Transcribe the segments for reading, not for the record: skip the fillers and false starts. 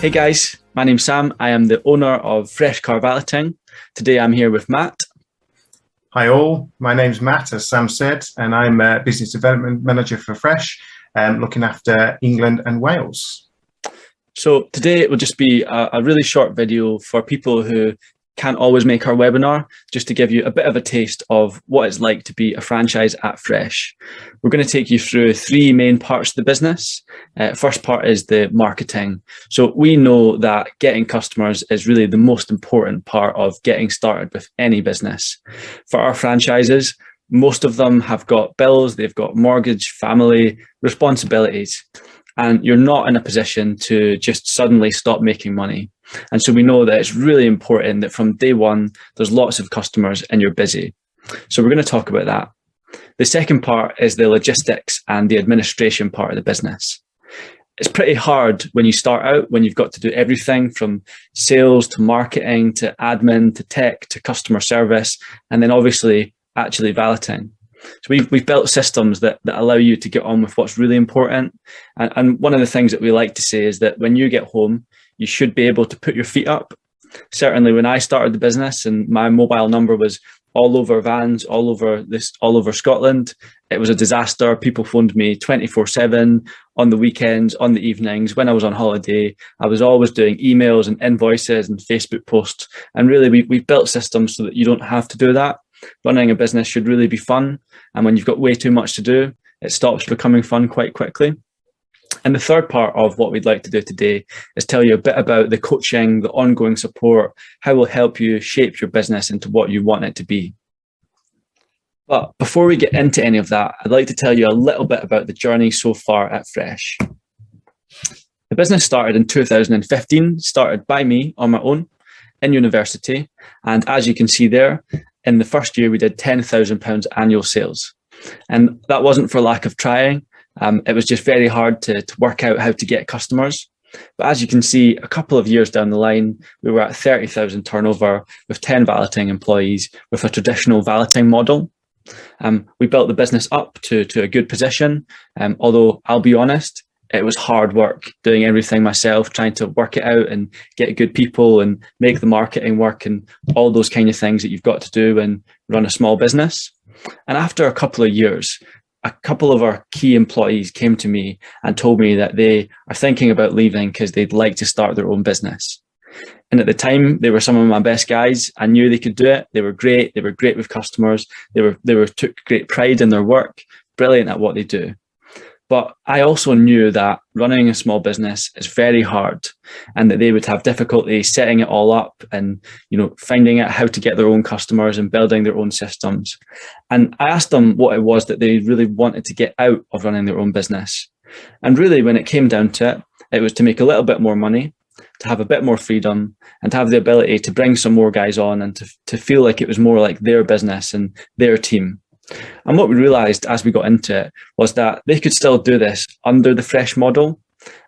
Hey guys, my name's Sam. I am the owner of Fresh Car Valeting. Today I'm here with Matt. Hi all, my name's Matt, as Sam said, and I'm a Business Development Manager for Fresh, looking after England and Wales. So today it will just be a really short video for people who can't always make our webinar, just to give you a bit of a taste of what it's like to be a franchise at Fresh. We're going to take you through three main parts of the business. First part is the marketing. So we know that getting customers is really the most important part of getting started with any business. For our franchises, most of them have got bills, they've got mortgage, family, responsibilities, and you're not in a position to just suddenly stop making money. And so we know that it's really important that from day one, there's lots of customers and you're busy. So we're going to talk about that. The second part is the logistics and the administration part of the business. It's pretty hard when you start out, when you've got to do everything from sales to marketing to admin to tech to customer service, and then obviously actually valeting. So we've built systems that allow you to get on with what's really important. And one of the things that we like to say is that when you get home, you should be able to put your feet up. Certainly when I started the business and my mobile number was all over vans, all over Scotland, it was a disaster. People phoned me 24/7 on the weekends, on the evenings. When I was on holiday, I was always doing emails and invoices and Facebook posts. And really we've built systems so that you don't have to do that. Running a business should really be fun. And when you've got way too much to do, it stops becoming fun quite quickly. And the third part of what we'd like to do today is tell you a bit about the coaching, the ongoing support, how we'll help you shape your business into what you want it to be. But before we get into any of that, I'd like to tell you a little bit about the journey so far at Fresh. The business started in 2015, started by me on my own in university. And as you can see there, in the first year, we did £10,000 annual sales. And that wasn't for lack of trying. It was just very hard to work out how to get customers. But as you can see, a couple of years down the line, we were at 30,000 turnover with 10 valeting employees with a traditional valeting model. We built the business up to a good position. Although I'll be honest, it was hard work doing everything myself, trying to work it out and get good people and make the marketing work and all those kind of things that you've got to do and run a small business. And after a couple of years, a couple of our key employees came to me and told me that they are thinking about leaving because they'd like to start their own business. And at the time, they were some of my best guys. I knew they could do it. They were great. They were great with customers. They took great pride in their work, brilliant at what they do. But I also knew that running a small business is very hard and that they would have difficulty setting it all up and, finding out how to get their own customers and building their own systems. And I asked them what it was that they really wanted to get out of running their own business. And really, when it came down to it, it was to make a little bit more money, to have a bit more freedom and to have the ability to bring some more guys on and to feel like it was more like their business and their team. And what we realized as we got into it was that they could still do this under the Fresh model.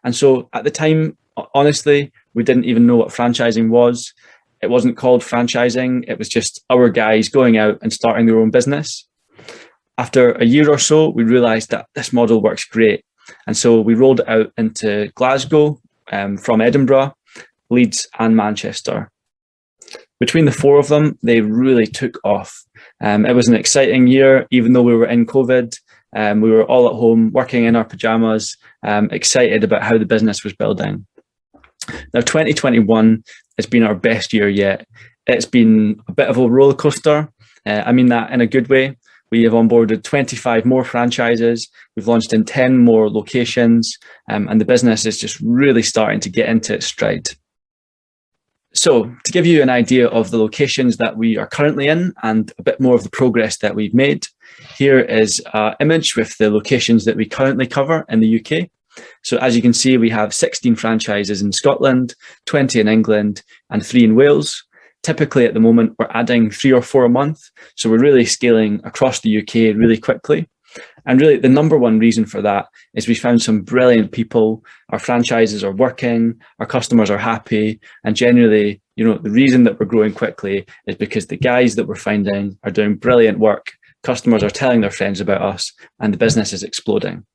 And so at the time, honestly, we didn't even know what franchising was. It wasn't called franchising. It was just our guys going out and starting their own business. After a year or so, we realized that this model works great. And so we rolled it out into Glasgow, from Edinburgh, Leeds and Manchester. Between the four of them, they really took off. It was an exciting year, even though we were in COVID. We were all at home working in our pajamas, excited about how the business was building. Now, 2021 has been our best year yet. It's been a bit of a roller coaster. I mean that in a good way. We have onboarded 25 more franchises. We've launched in 10 more locations, and the business is just really starting to get into its stride. So to give you an idea of the locations that we are currently in and a bit more of the progress that we've made, here is an image with the locations that we currently cover in the UK. So as you can see, we have 16 franchises in Scotland, 20 in England and 3 in Wales. Typically at the moment, we're adding 3 or 4 a month. So we're really scaling across the UK really quickly. And really the number one reason for that is we found some brilliant people. Our franchises are working, our customers are happy. And generally, the reason that we're growing quickly is because the guys that we're finding are doing brilliant work. Customers are telling their friends about us and the business is exploding.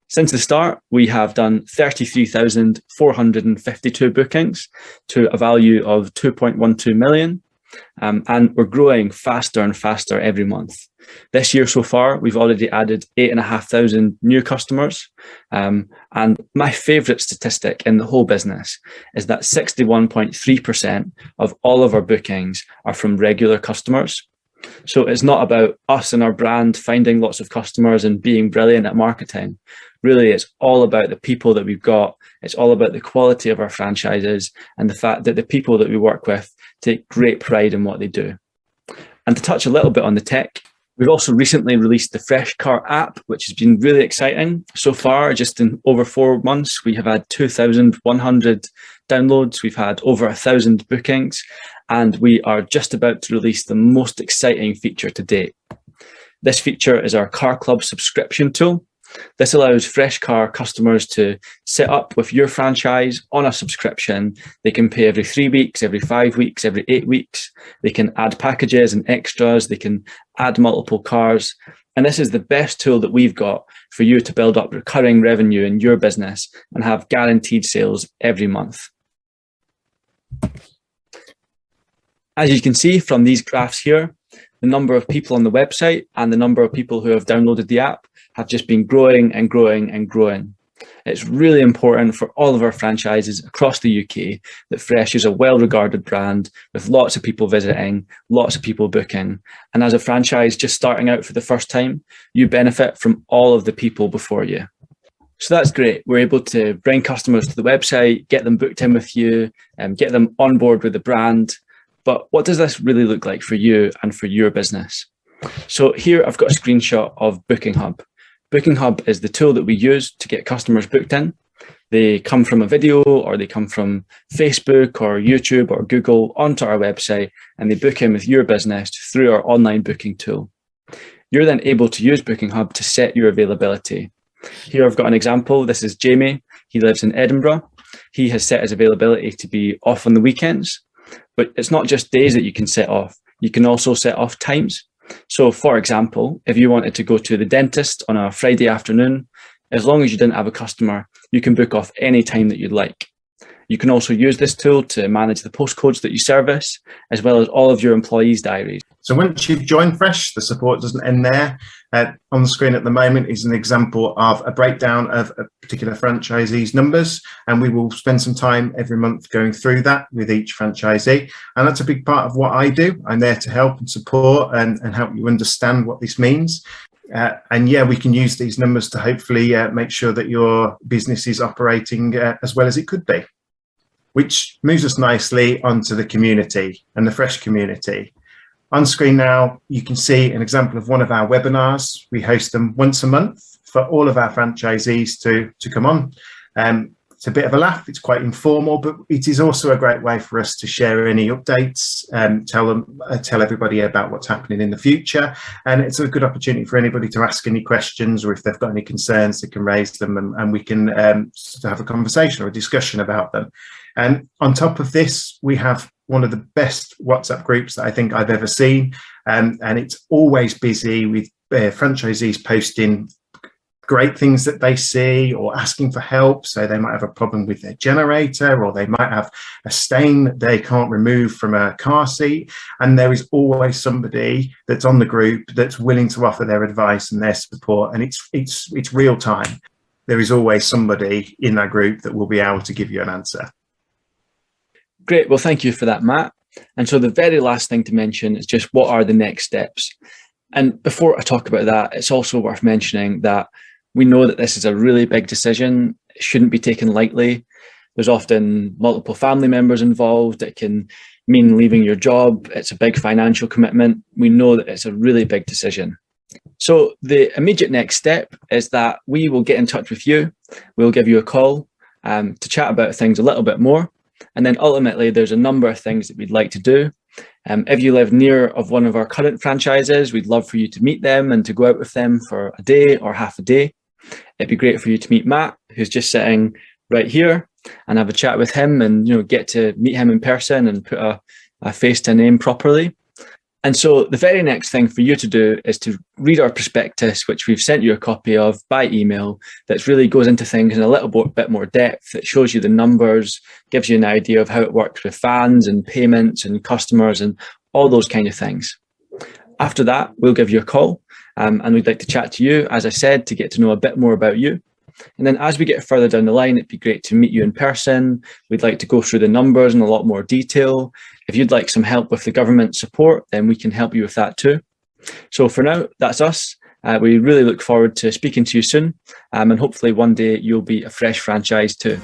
Since the start, we have done 33,452 bookings to a value of 2.12 million. And we're growing faster and faster every month. This year so far, we've already added 8,500 new customers. And my favourite statistic in the whole business is that 61.3% of all of our bookings are from regular customers. So it's not about us and our brand finding lots of customers and being brilliant at marketing. Really, it's all about the people that we've got. It's all about the quality of our franchises and the fact that the people that we work with take great pride in what they do. And to touch a little bit on the tech, we've also recently released the Fresh Car app, which has been really exciting. So far, just in over 4 months, we have had 2,100 downloads. We've had over 1,000 bookings, and we are just about to release the most exciting feature to date. This feature is our Car Club subscription tool. This allows Fresh Car customers to set up with your franchise on a subscription. They can pay every 3 weeks, every 5 weeks, every 8 weeks. They can add packages and extras. They can add multiple cars. And this is the best tool that we've got for you to build up recurring revenue in your business and have guaranteed sales every month. As you can see from these graphs here, the number of people on the website and the number of people who have downloaded the app have just been growing and growing and growing. It's really important for all of our franchises across the UK that Fresh is a well-regarded brand with lots of people visiting, lots of people booking. And as a franchise just starting out for the first time, you benefit from all of the people before you. So that's great. We're able to bring customers to the website, get them booked in with you, and get them on board with the brand. But what does this really look like for you and for your business? So here I've got a screenshot of Booking Hub. Booking Hub is the tool that we use to get customers booked in. They come from a video or they come from Facebook or YouTube or Google onto our website and they book in with your business through our online booking tool. You're then able to use Booking Hub to set your availability. Here I've got an example. This is Jamie. He lives in Edinburgh. He has set his availability to be off on the weekends, but it's not just days that you can set off. You can also set off times. So for example, if you wanted to go to the dentist on a Friday afternoon, as long as you didn't have a customer, you can book off any time that you'd like. You can also use this tool to manage the postcodes that you service, as well as all of your employees' diaries. So once you've joined Fresh, the support doesn't end there. On the screen at the moment is an example of a breakdown of a particular franchisee's numbers, and we will spend some time every month going through that with each franchisee. And that's a big part of what I do. I'm there to help and support and help you understand what this means. And yeah, we can use these numbers to hopefully make sure that your business is operating as well as it could be. Which moves us nicely onto the community and the Fresh community. On screen now, you can see an example of one of our webinars. We host them once a month for all of our franchisees to come on. It's a bit of a laugh, it's quite informal, but it is also a great way for us to share any updates, tell everybody about what's happening in the future. And it's a good opportunity for anybody to ask any questions, or if they've got any concerns, they can raise them and we can have a conversation or a discussion about them. And on top of this, we have one of the best WhatsApp groups that I think I've ever seen. And it's always busy with franchisees posting great things that they see or asking for help. So they might have a problem with their generator, or they might have a stain that they can't remove from a car seat. And there is always somebody that's on the group that's willing to offer their advice and their support. And it's real time. There is always somebody in that group that will be able to give you an answer. Great. Well, thank you for that, Matt. And so the very last thing to mention is just what are the next steps? And before I talk about that, it's also worth mentioning that we know that this is a really big decision. It shouldn't be taken lightly. There's often multiple family members involved. It can mean leaving your job. It's a big financial commitment. We know that it's a really big decision. So the immediate next step is that we will get in touch with you. We'll give you a call to chat about things a little bit more. And then ultimately, there's a number of things that we'd like to do. If you live near of one of our current franchises, we'd love for you to meet them and to go out with them for a day or half a day. It'd be great for you to meet Matt, who's just sitting right here, and have a chat with him and get to meet him in person and put a face to a name properly. And so the very next thing for you to do is to read our prospectus, which we've sent you a copy of by email, that really goes into things in a little bit more depth. It shows you the numbers, gives you an idea of how it works with fans and payments and customers and all those kind of things. After that, we'll give you a call and we'd like to chat to you, as I said, to get to know a bit more about you. And then as we get further down the line, it'd be great to meet you in person. We'd like to go through the numbers in a lot more detail. If you'd like some help with the government support, then we can help you with that too. So for now, that's us. We really look forward to speaking to you soon. And hopefully one day you'll be a Fresh franchise too.